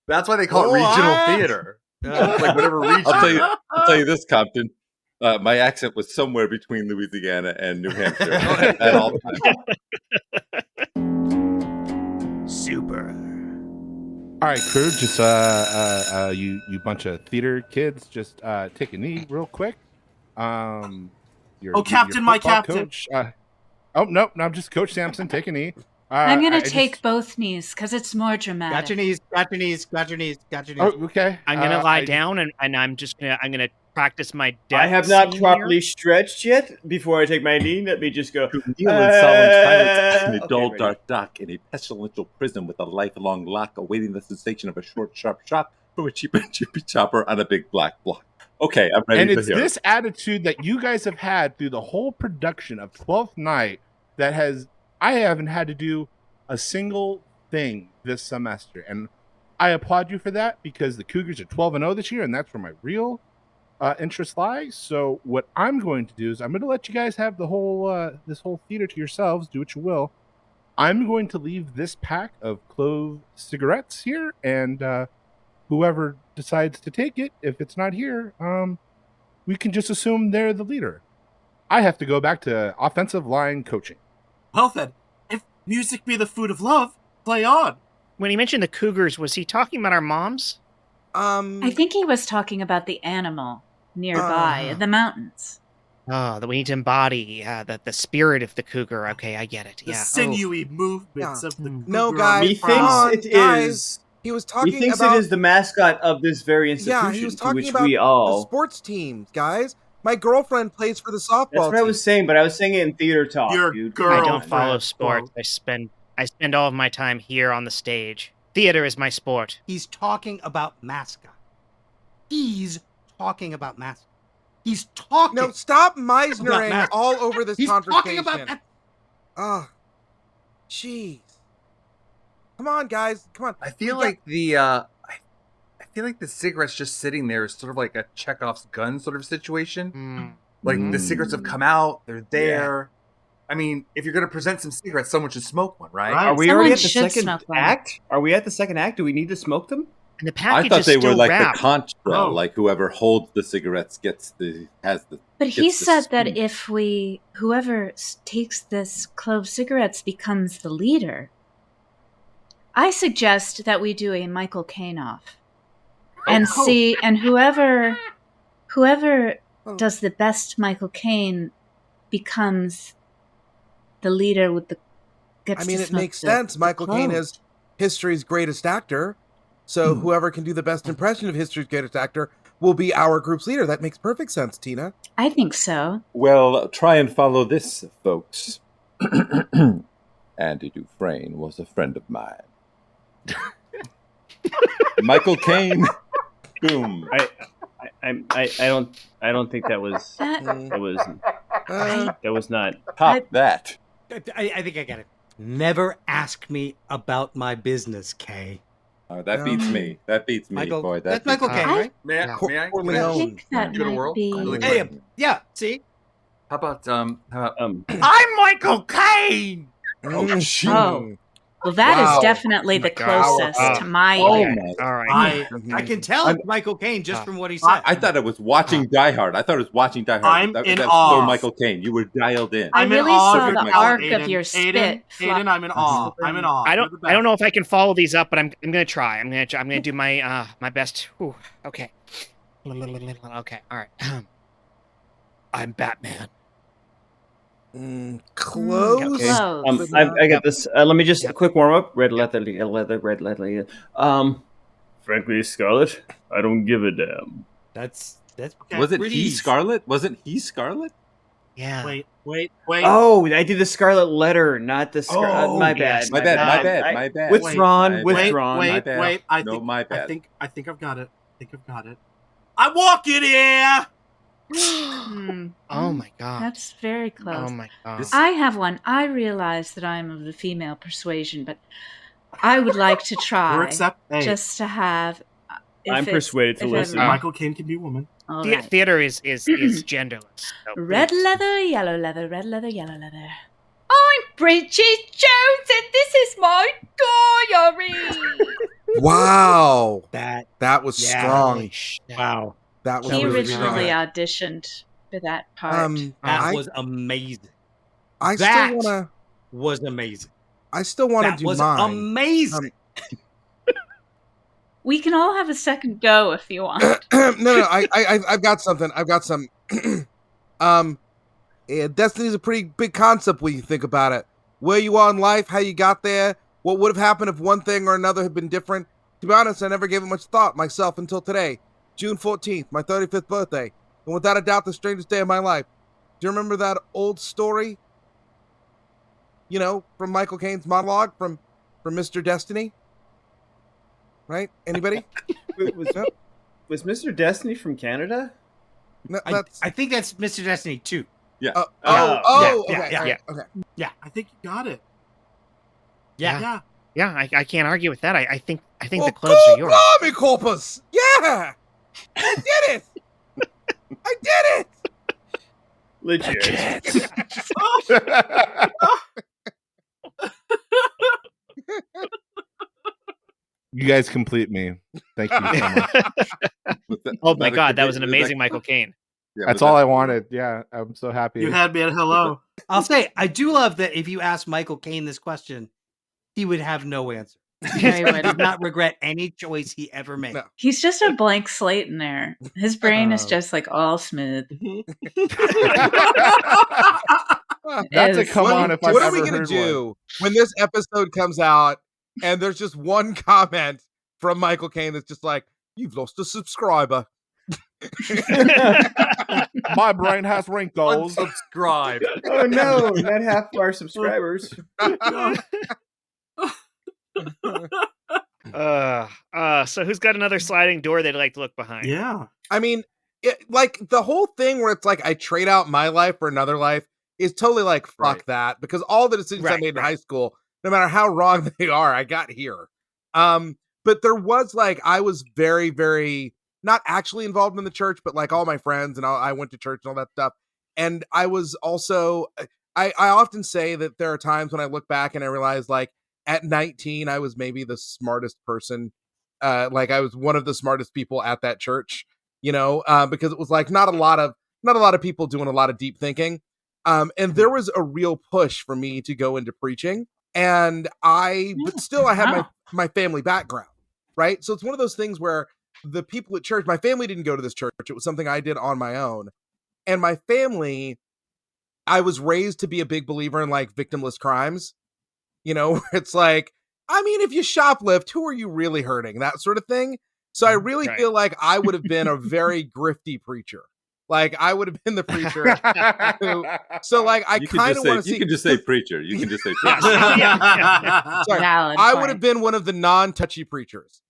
That's why they call it regional theater. Like whatever region. I'll tell you this, Compton. My accent was somewhere between Louisiana and New Hampshire at all times. Super. All right, crew. Just you bunch of theater kids, just take a knee real quick. Captain, my captain. Coach, no, I'm just Coach Sampson. Take a knee. I'm gonna take both knees because it's more dramatic. Got your knees. Got your knees. Got your knees. Got your knees. Oh, okay. I'm gonna lie down and I'm gonna practice my death. I have not scene properly here. stretched yet. Before I take my knee, let me just go. To kneel in solemn silence in a dull, ready. dark dock in a pestilential prison with a lifelong lock, awaiting the sensation of a short, sharp shot from a cheap chippy chopper on a big black block. Okay, I'm ready And to it's hear this attitude that you guys have had through the whole production of 12th Night that I haven't had to do a single thing this semester. And I applaud you for that because the Cougars are 12-0 this year, and that's where my real interest lies. So what I'm going to do is I'm going to let you guys have the whole this whole theater to yourselves. Do what you will. I'm going to leave this pack of clove cigarettes here, and whoever decides to take it, if it's not here, we can just assume they're the leader. I have to go back to offensive line coaching. Well then, if music be the food of love, play on. When he mentioned the Cougars, was he talking about our moms? I think he was talking about the animal nearby in the mountains. Oh, that we need to embody the spirit of the cougar. Okay, I get it. The Yeah. sinewy movements of the cougar. No, guys, Methinks it is. He was talking Methinks about. it is the mascot of this very institution. Yeah, he was to talking which about we all. the sports teams, guys. My girlfriend plays for the softball That's what I team. was saying, but I was saying it in theater talk, Your dude. girl- I don't follow Girlfriend. sports. I spend all of my time here on the stage. Theater is my sport. He's talking about mascot. He's talking about mascot. He's talking. No, stop Meisnering Matt. all over this He's conversation. talking about. Ah, jeez. Come on, guys. Come on. I feel like I feel like the cigarette's just sitting there is sort of like a Chekhov's gun sort of situation. Like the cigarettes have come out, they're there. I mean, if you're going to present some cigarettes, someone should smoke one, right? Are we Someone already at the should second smoke one. act? Are we at the second act? Do we need to smoke them? And the I package thought is they were still like wrapped. the conch shell, Oh. like whoever holds the cigarettes has the. But he gets the said that spoon. if whoever takes this clove cigarettes becomes the leader. I suggest that we do a Michael Caine off. And see, and whoever does the best Michael Caine becomes the leader with the. Gets I mean, to it smoke makes the- sense. the Michael Caine clove. is history's greatest actor. So whoever can do the best impression of history's greatest actor will be our group's leader. That makes perfect sense, Tina. I think so. Well, try and follow this, folks. Andy Dufresne was a friend of mine. Michael Caine. Boom. I don't think that was That that was not. Pop that. I think I got it. Never ask me about my business, Kay. That beats me. That beats me, Michael, boy. that's That beats Michael me. Caine, right? May I? May I? Poorly I owned. think that Give it a might whirl. be. Really Hey, quick. yeah. See, How about I'm Michael Caine. Oh, well, that is Wow. definitely the God. closest Wow. to my Oh ear. my! All right. I can tell it's Michael Caine just from what he said. I thought it was watching Die Hard. I thought it was watching Die Hard. I'm that, in that's awe. so Michael Caine. You were dialed in. I I'm in really awe saw of the your arc talent, of your Aiden. spit. Aiden, I'm in awe. I'm in awe. I You're don't. the best. I don't know if I can follow these up, but I'm gonna try. I'm gonna do my my best. Whew, okay. Okay. All right. I'm Batman. Close. Close. I got this. Let me just Yep. quick warm up. Red leather, red leather. Frankly, Scarlet, I don't give a damn. That's Was it pretty he easy. Scarlet? Wasn't he Scarlet? Yeah. Wait. Oh, I did the Scarlet Letter, not the Scarlet. Oh, my yes. bad. My bad. My bad. I- My bad. Withdrawn. My Withdrawn. bad. My Wait. bad. I No, think, my bad. I think I've got it. I'm walking here. Oh my god. That's very close. Oh my god. I have one. I realize that I'm of the female persuasion, but I would like to We're try accept. Hey, just to have. if I'm it's- persuaded to if listen. ever- Michael Caine can be a woman. All The- right. Theater is genderless. So Red please. leather, yellow leather, red leather, yellow leather. I'm Bridget Jones, and this is my diary. Wow. that. Was Yeah. strong. Holy shit. Wow, That was He really originally strong. auditioned for that part. that was amazing. I that still was amazing. want to That do was mine. amazing. We can all have a second go if you want. no, I've got something. I've got some. Destiny's a pretty big concept when you think about it. Where you are in life, how you got there, what would have happened if one thing or another had been different. To be honest, I never gave it much thought myself until today, June 14th, my 35th birthday, and without a doubt, the strangest day of my life. Do you remember that old story? You know, from Michael Caine's monologue from Mr. Destiny? Right? Anybody? Was Mr. Destiny from Canada? No, I that's. think that's Mr. Destiny 2. Yeah. Oh, yeah, okay, yeah, all right, yeah. okay. I think you got it. Yeah. Yeah. Yeah, I can't argue with that. I think Well, the clothes are yours. Blimey, Corpus! Yeah! I did it! I did it! Legit. You guys complete me. Thank you so much. Oh my god, that was an amazing Michael Caine. Yeah, That's all I wanted. Yeah, I'm so happy. You had me at hello. I'll say I do love that if you ask Michael Caine this question, he would have no answer. Yeah, he He would. did not regret any choice he ever made. No. He's just a blank slate in there. His brain is just like all smooth. That's a Is- come on if I've What are ever we gonna heard do when this episode comes out and there's just one comment from Michael Caine that's just like, "You've lost a subscriber." one. My brain has wrinkles. unsubscribe. Oh no, not half of our subscribers. So who's got another sliding door they'd like to look behind? Yeah. I mean, like the whole thing where it's like I trade out my life for another life is totally like fuck Right. that, because all the decisions I Right, made in right. high school no matter how wrong they are, I got here. But there was like, I was very, very not actually involved in the church, but like all my friends and I went to church and all that stuff. And I was also, I often say that there are times when I look back and I realize like at 19, I was maybe the smartest person. Like I was one of the smartest people at that church, because it was like not a lot of people doing a lot of deep thinking. And there was a real push for me to go into preaching. And but still I had my family background, right? So it's one of those things where the people at church, my family didn't go to this church. It was something I did on my own. And my family, I was raised to be a big believer in like victimless crimes, where it's like, I mean, if you shoplift, who are you really hurting? That sort of thing. So I really feel like I would have been a very grifty preacher. Like I would have been the preacher. So like I kind of want to see. You can just say preacher. You can just say preacher. Sorry, I would have been one of the non-touchy preachers.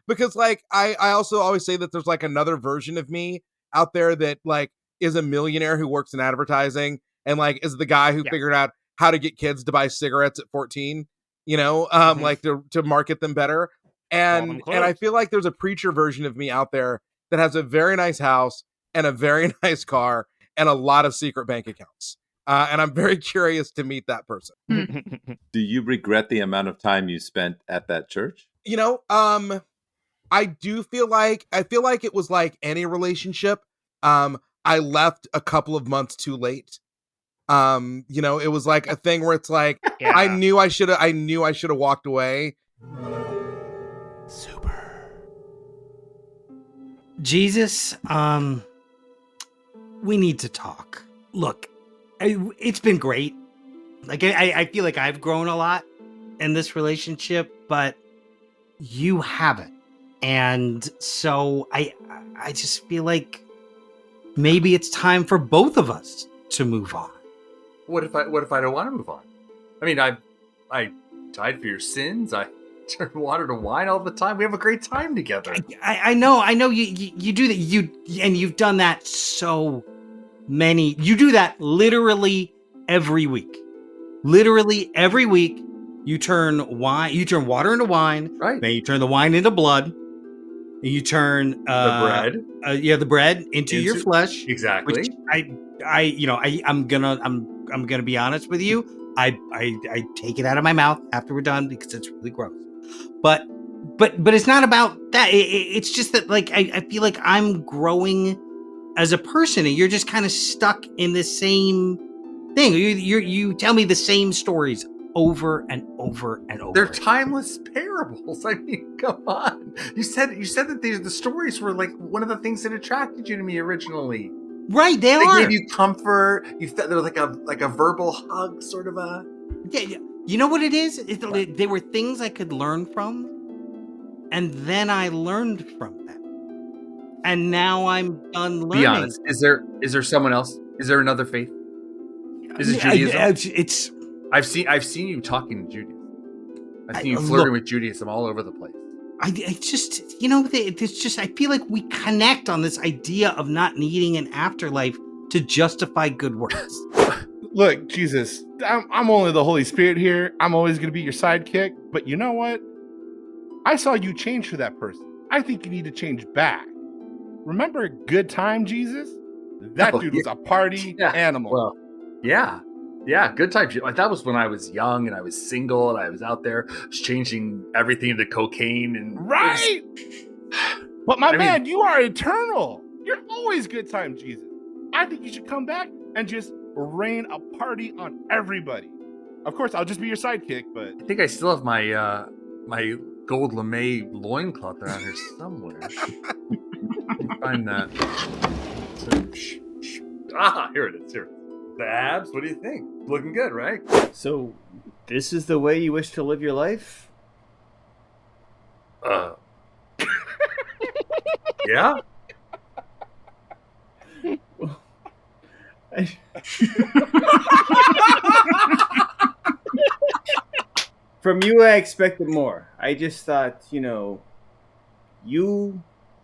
Because like I also always say that there's like another version of me out there that like is a millionaire who works in advertising and like is the guy who figured out how to get kids to buy cigarettes at 14. Like to market them better. And I feel like there's a preacher version of me out there that has a very nice house and a very nice car and a lot of secret bank accounts. And I'm very curious to meet that person. Do you regret the amount of time you spent at that church? I do feel like it was like any relationship. I left a couple of months too late. It was like a thing where it's like, I knew I should have walked away. Super. Jesus, we need to talk. Look, it's been great. Like, I feel like I've grown a lot in this relationship, but you haven't. And so I just feel like maybe it's time for both of us to move on. What if I don't want to move on? I mean, I died for your sins. I turned water to wine all the time. We have a great time together. I know you do that. You've done that you do that literally every week. Literally every week you turn water into wine. Right. Then you turn the wine into blood. And you turn the bread into your flesh. Exactly. Which I'm gonna be honest with you. I take it out of my mouth after we're done because it's really gross. But it's not about that. It's just that like I feel like I'm growing as a person, and you're just kind of stuck in the same thing. You tell me the same stories over and over and over. They're timeless parables. I mean, come on. You said that the stories were like one of the things that attracted you to me originally. Right, they are. They gave you comfort. You felt there was like a verbal hug, sort of a. Yeah. You know what it is? They were things I could learn from, and then I learned from them, and now I'm done learning. Be honest. Is there someone else? Is there another faith? Is it Judaism? I've seen you talking to Judaism. I've seen you flirting with Judaism all over the place. I feel like we connect on this idea of not needing an afterlife to justify good works. Look, Jesus, I'm only the Holy Spirit here. I'm always going to be your sidekick. But you know what? I saw you change for that person. I think you need to change back. Remember a good time, Jesus? That dude was a party animal. Well, yeah. Yeah, good time. Like, that was when I was young and I was single and I was out there changing everything into cocaine. And right! But my man, you are eternal. You're always good time, Jesus. I think you should come back and just rain a party on everybody. Of course, I'll just be your sidekick, but... I think I still have my my gold lame loincloth around here somewhere. Let me find that. Here it is. Here it is. The abs, what do you think? Looking good, right? So, this is the way you wish to live your life? Yeah? From you, I expected more. I just thought, you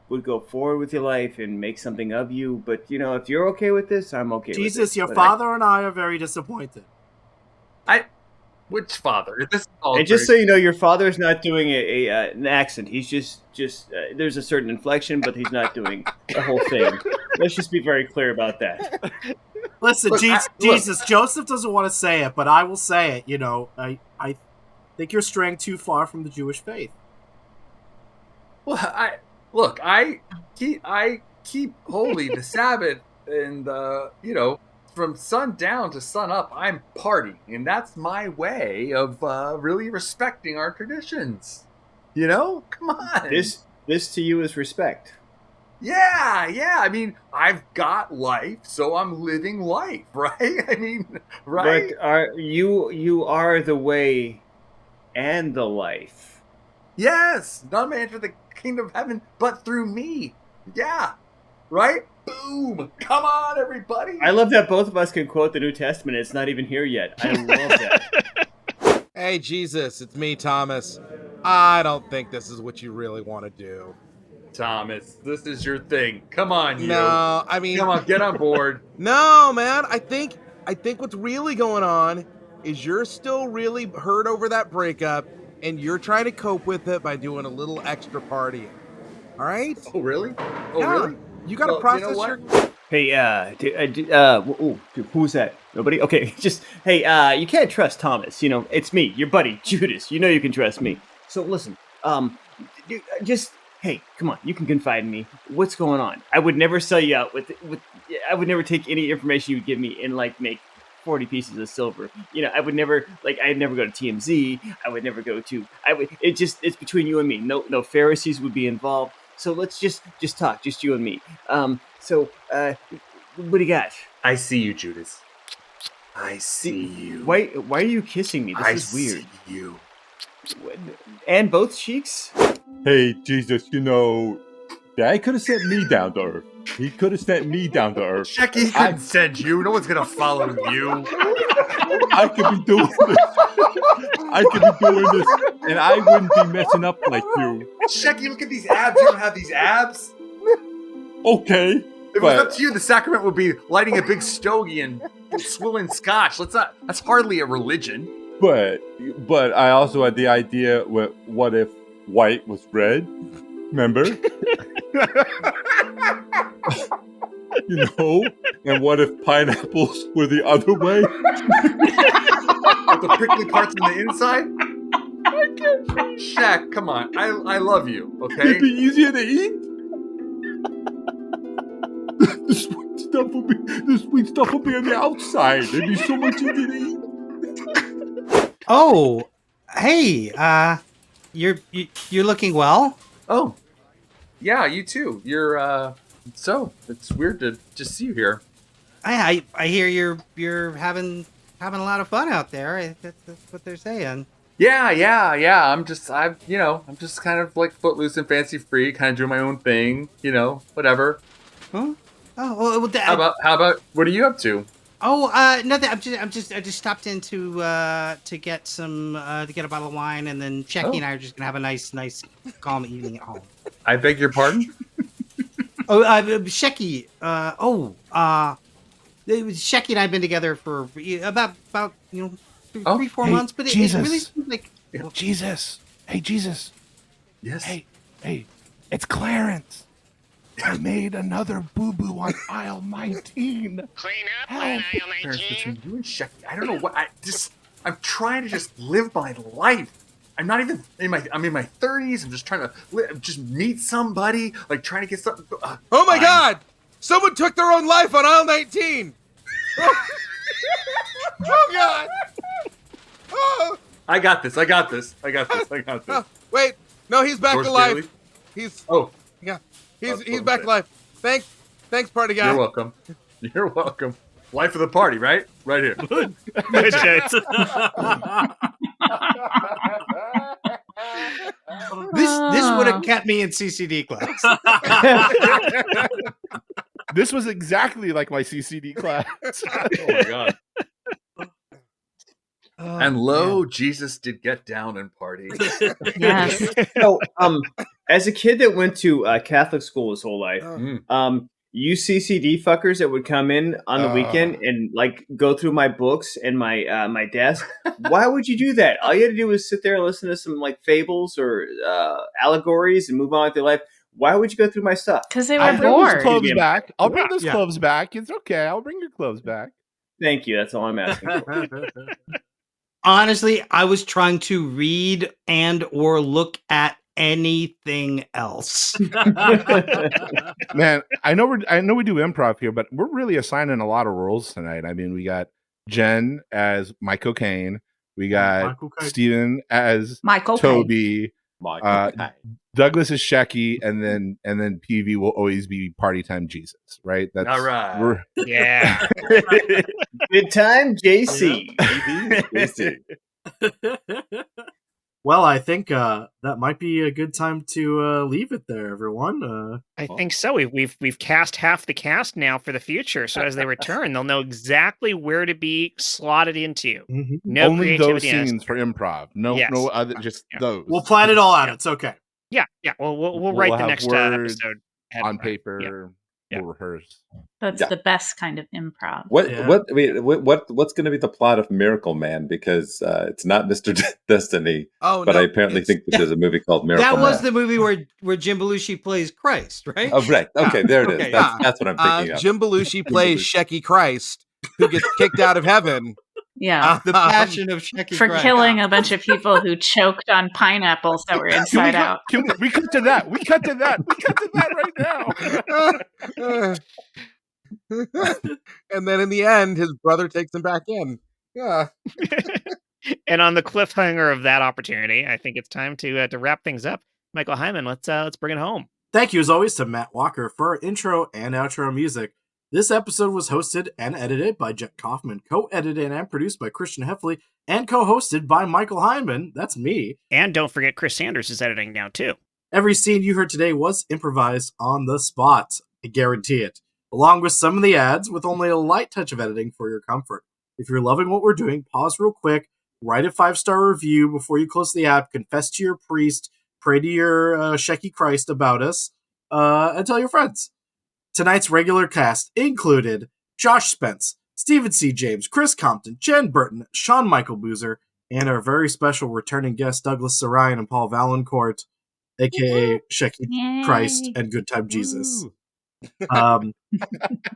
would go forward with your life and make something of you. But, if you're okay with this, I'm okay with it. Jesus, your father and I are very disappointed. Which father? This is all And just so crazy. you know, your father's not doing an accent. He's just there's a certain inflection, but he's not doing the whole thing. Let's just be very clear about that. Listen, Look, Jesus, Joseph doesn't want to say it, but I will say it. You know, I think you're straying too far from the Jewish faith. Well, I keep holy the Sabbath, and from sundown to sun up, I'm partying, and that's my way of really respecting our traditions. You know, come on. This to you is respect. Yeah. I mean, I've got life, so I'm living life, right? I mean, right? But you are the way and the life. Yes, none may enter the kingdom of heaven but through me. Yeah, right? Boom! Come on, everybody! I love that both of us can quote the New Testament. It's not even here yet. I love that. Hey, Jesus, it's me, Thomas. I don't think this is what you really want to do. Thomas, this is your thing. Come on, you. No, I mean, Come on, get on board. No, man. I think what's really going on is you're still really hurt over that breakup, and you're trying to cope with it by doing a little extra partying. All right? Oh, really? Oh, Yeah. really? You got to Well, process you know what? your. Hey, who's that? Nobody? Okay, hey, you can't trust Thomas. You know, it's me, your buddy, Judas. You know you can trust me. So listen, hey, come on, you can confide in me. What's going on? I would never sell you out I would never take any information you would give me and make 40 pieces of silver. You know, I'd never go to TMZ. I would never go to, it's between you and me. No Pharisees would be involved. So let's just talk, just you and me. What do you got? I see you, Judas. I see you. Why are you kissing me? This is weird. See you. And both cheeks? Hey, Jesus, Dad could have sent me down to Earth. He could have sent me down to Earth. Sheki couldn't send you. No one's going to follow you. I could be doing this. And I wouldn't be messing up like you. Sheki, look at these abs. You don't have these abs. Okay. If it was up to you, the sacrament would be lighting a big stogie and swilling scotch. That's hardly a religion. But I also had the idea, what if white was red? Remember? And what if pineapples were the other way? With the prickly parts on the inside? Shaq, come on. I love you, okay? It'd be easier to eat. The sweet stuff will be on the outside. It'd be so much easier to eat. Oh, hey, you're looking well. Oh, yeah, you too. You're so it's weird to just see you here. I hear you're having a lot of fun out there. That's what they're saying. Yeah. I'm just kind of like footloose and fancy free, kind of doing my own thing. Whatever. Huh? Oh, well, How about what are you up to? Oh, nothing. I just stopped in to get to get a bottle of wine, and then Sheki and I are just gonna have a nice calm evening at home. I beg your pardon? Sheki. Sheki and I have been together for about 3-4 months, but it really seems like Jesus. Hey, Jesus. Yes. Hey, it's Clarence. I made another boo-boo on aisle 19. Clean up on aisle Between 19. you and Sheki, I don't know what I'm trying to just live my life. I'm not even I'm in my 30s. I'm just trying to just meet somebody, like trying to get something. Oh my God! Someone took their own life on aisle 19. Oh God! Oh. I got this. Oh, wait, no, he's back George to life. Bailey? He's Yeah. he's back to life. Thanks, party guy. You're welcome. Life of the party, right? Right here. this would have kept me in CCD class. This was exactly like my CCD class. Oh my God. And lo, Jesus did get down and party. Yes. So, as a kid that went to Catholic school his whole life, CCD fuckers that would come in on the weekend and like go through my books and my my desk. Why would you do that? All you had to do was sit there and listen to some like fables or allegories and move on with your life. Why would you go through my stuff? Because they were I'll bring those bored. cloves back. I'll bring those Yeah. cloves back. It's okay. I'll bring your cloves back. Thank you. That's all I'm asking for. Honestly, I was trying to read and or look at anything else. Man, I know we do improv here, but we're really assigning a lot of roles tonight. I mean, we got Jen as Michael Caine, we got Michael Caine. Steven as Michael Caine. Toby, Douglas is Sheki, and then PV will always be Party Time Jesus, right? That's All right. we're- Yeah. Good time, JC. Well, I think that might be a good time to leave it there, everyone. I think so. We've cast half the cast now for the future, so as they return, they'll know exactly where to be slotted into. Mhm. No only those creativity. scenes for improv. No, Yes. no other, just Yeah. those. We'll plan it all out. It's okay. Yeah. Well, we'll We'll write the have next words episode ahead on of time. paper. Yeah. We'll rehearse. That's Yeah. the best kind of improv. What Yeah. what's going to be the plot of Miracle Man? Because it's not Mr. Destiny, Oh, but no, I apparently it's- think that there's a movie called Miracle That was Man. the movie where Jim Belushi plays Christ, right? Oh, right. Okay, there it is. Okay. That's what I'm thinking of. Jim Belushi plays Sheki Christ, who gets kicked out of heaven. Yeah. The Passion of Sheki For Christ. killing a bunch of people who choked on pineapples that were inside out. We cut to that. We cut to that. We cut to that right now. And then in the end, his brother takes him back in. Yeah. And on the cliffhanger of that opportunity, I think it's time to wrap things up. Michael Heiman, let's bring it home. Thank you, as always, to Matt Walker for our intro and outro music. This episode was hosted and edited by Jet Kaufman, co-edited and produced by Christian Heffley, and co-hosted by Michael Heiman. That's me. And don't forget, Chris Sanders is editing now too. Every scene you heard today was improvised on the spot. I guarantee it. Along with some of the ads, with only a light touch of editing for your comfort. If you're loving what we're doing, pause real quick, write a 5-star review before you close the app, confess to your priest, pray to your Sheki Christ about us, and tell your friends. Tonight's regular cast included Josh Spence, Stephen C. James, Chris Compton, Jen Burton, Sean Michael Boozer, and our very special returning guest, Douglas Sarine and Paul Vaillancourt, a.k.a. Sheki Christ and Good Time Jesus.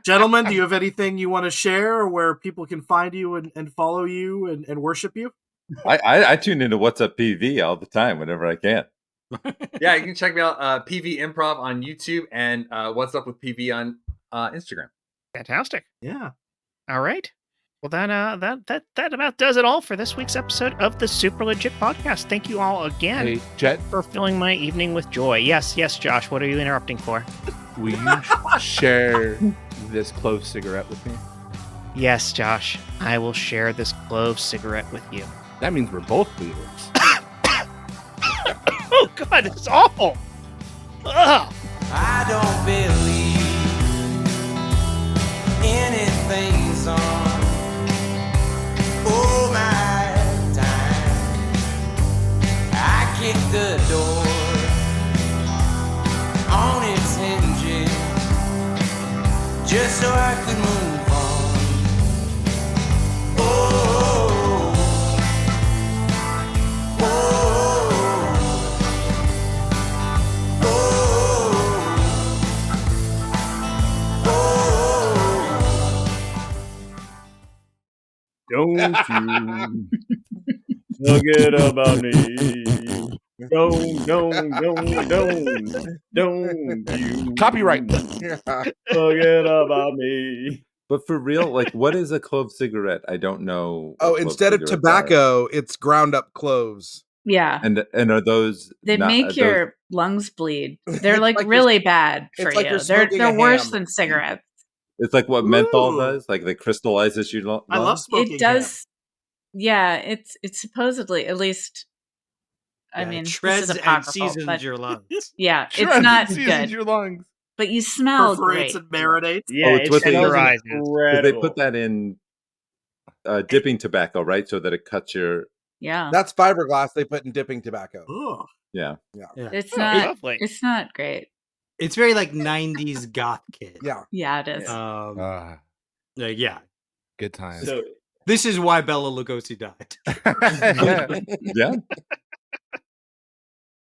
Gentlemen, do you have anything you want to share where people can find you and follow you and worship you? I tune into What's Up PV all the time whenever I can. Yeah, you can check me out, PV Improv on YouTube and What's Up with PV on Instagram. Fantastic. Yeah. All right. Well, then that about does it all for this week's episode of the Super Legit Podcast. Thank you all again Hey, Jet, for filling my evening with joy. Yes, Josh. What are you interrupting for? will you share this clove cigarette with me? Yes, Josh. I will share this clove cigarette with you. That means we're both leaders. Oh God, it's awful. Ugh. I don't believe anything's on. Oh my time, I kicked the door on its hinges just so I could move on. Oh, oh, Don't you forget about me. Don't you Copyright. forget about me. But for real, like, what is a clove cigarette? I don't know. Oh, what clove instead of cigarettes tobacco, it's ground up cloves. Yeah. are. And are those? They not- make are those- your lungs bleed. They're It's like, like really bad it's for like you. you're They're smoking a worse ham. than cigarettes. It's like what menthol Ooh. does. Like, they crystallizes your lungs. I love smoking. It does. Yeah, it's supposedly, at least. I mean, shreds this is and apocryphal, seasons but your lungs. yeah, Shreds it's not seasons good. your lungs. But you smell Perforates great. and marinates. Yeah, Oh, it's what they- Tenderizes. But they put that in dipping tobacco, right? So that it cuts your. Yeah, That's fiberglass they put in dipping tobacco. Ugh. Yeah. it's Oh, not. lovely. It's not great. It's very like 90s goth kid. Yeah. Yeah, it is. Yeah. Good times. So This is why Bela Lugosi died. Yeah.